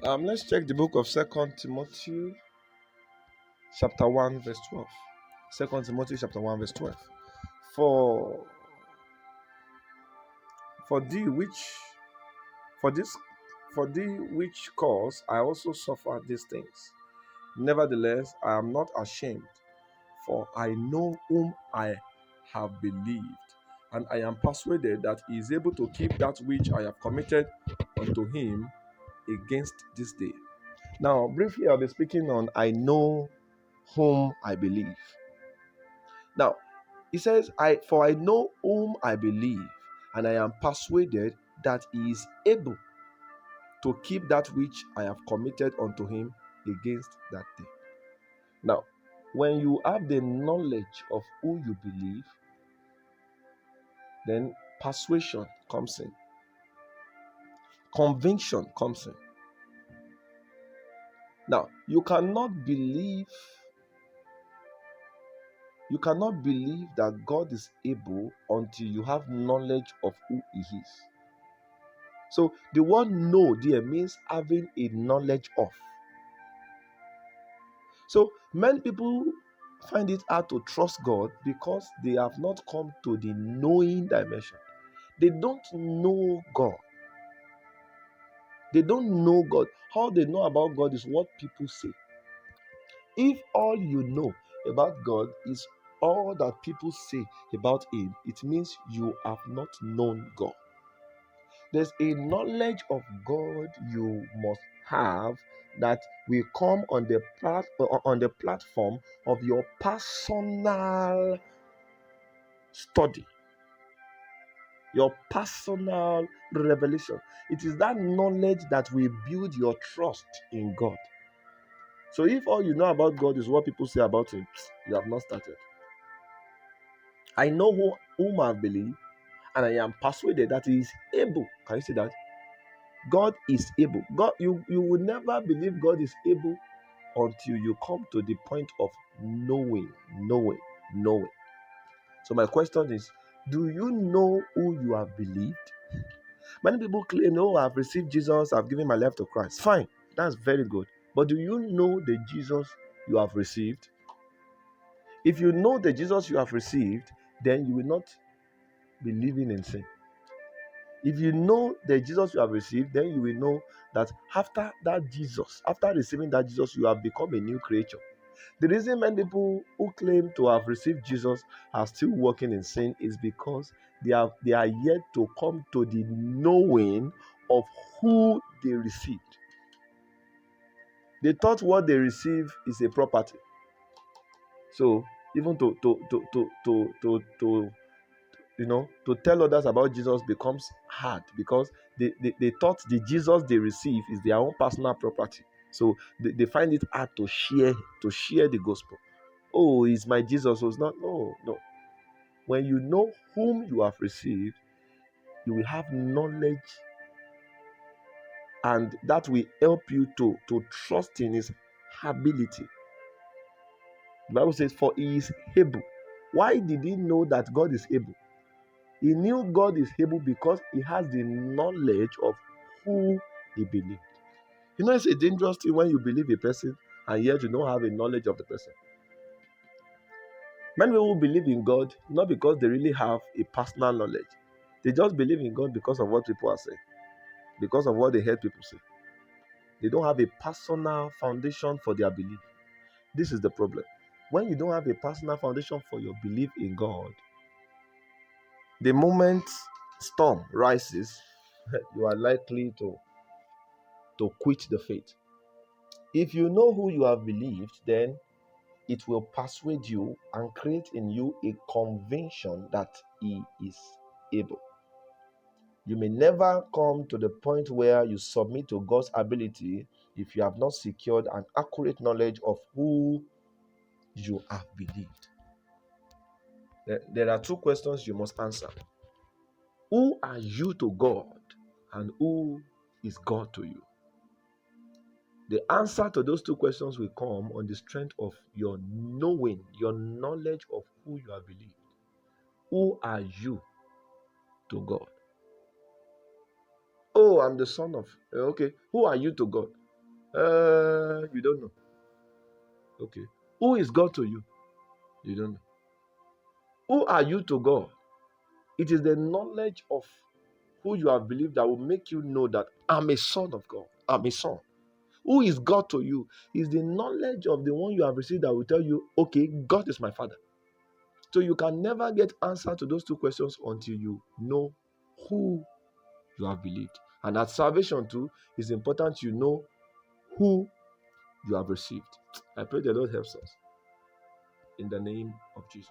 Let's check the book of Second Timothy, chapter 1, verse 12. Second Timothy, chapter 1, verse 12. For for thee which for this for thee which cause I also suffer these things. Nevertheless, I am not ashamed, for I know whom I have believed, and I am persuaded that he is able to keep that which I have committed unto him against this day. Now, briefly, I'll be speaking on I know whom I believe. Now, he says, I know whom I believe, and I am persuaded that he is able to keep that which I have committed unto him against that day. Now, when you have the knowledge of who you believe, then persuasion comes in, conviction comes in. Now, you cannot believe that God is able until you have knowledge of who he is. So the word know there means having a knowledge of. So many people find it hard to trust God because they have not come to the knowing dimension. They don't know God. They don't know God. All they know about God is what people say. If all you know about God is all that people say about him, it means you have not known God. There's a knowledge of God you must have that will come on the platform of your personal study, your personal revelation. It is that knowledge that will build your trust in God. So if all you know about God is what people say about him, you have not started. I know whom I believe, and I am persuaded that he is able. Can you see that? God is able. God, you will never believe God is able until you come to the point of knowing. So my question is, do you know who you have believed? Many people claim, oh, I've received Jesus, I've given my life to Christ. Fine, that's very good. But do you know the Jesus you have received? If you know the Jesus you have received, then you will not be living in sin. If you know the Jesus you have received, then you will know that after receiving that Jesus, you have become a new creature. The reason many people who claim to have received Jesus are still walking in sin is because they are yet to come to the knowing of who they received. They thought what they receive is a property. So even to tell others about Jesus becomes hard because they thought the Jesus they receive is their own personal property. So they find it hard to share the gospel. Oh, is my Jesus was not? No. When you know whom you have received, you will have knowledge, and that will help you to trust in his ability. The Bible says, for he is able. Why did he know that God is able? He knew God is able because he has the knowledge of who he believed. You know, it's a dangerous thing when you believe a person and yet you don't have a knowledge of the person. Many people believe in God not because they really have a personal knowledge. They just believe in God because of what people are saying, because of what they heard people say. They don't have a personal foundation for their belief. This is the problem. When you don't have a personal foundation for your belief in God, the moment storm rises, you are likely to quit the faith. If you know who you have believed, then it will persuade you and create in you a conviction that he is able. You may never come to the point where you submit to God's ability if you have not secured an accurate knowledge of who you have believed. There are two questions you must answer. Who are you to God, and who is God to you? The answer to those two questions will come on the strength of your knowing, your knowledge of who you have believed. Who are you to God? Oh, I'm the son of. Okay, who are you to God? You don't know. Okay. Who is God to you? You don't know. Who are you to God? It is the knowledge of who you have believed that will make you know that I'm a son of God. I'm a son. Who is God to you? Is the knowledge of the one you have received that will tell you, okay, God is my father. So you can never get answer to those two questions until you know who you have believed. And at salvation too, it's important you know who you have received. I pray the Lord helps us in the name of Jesus.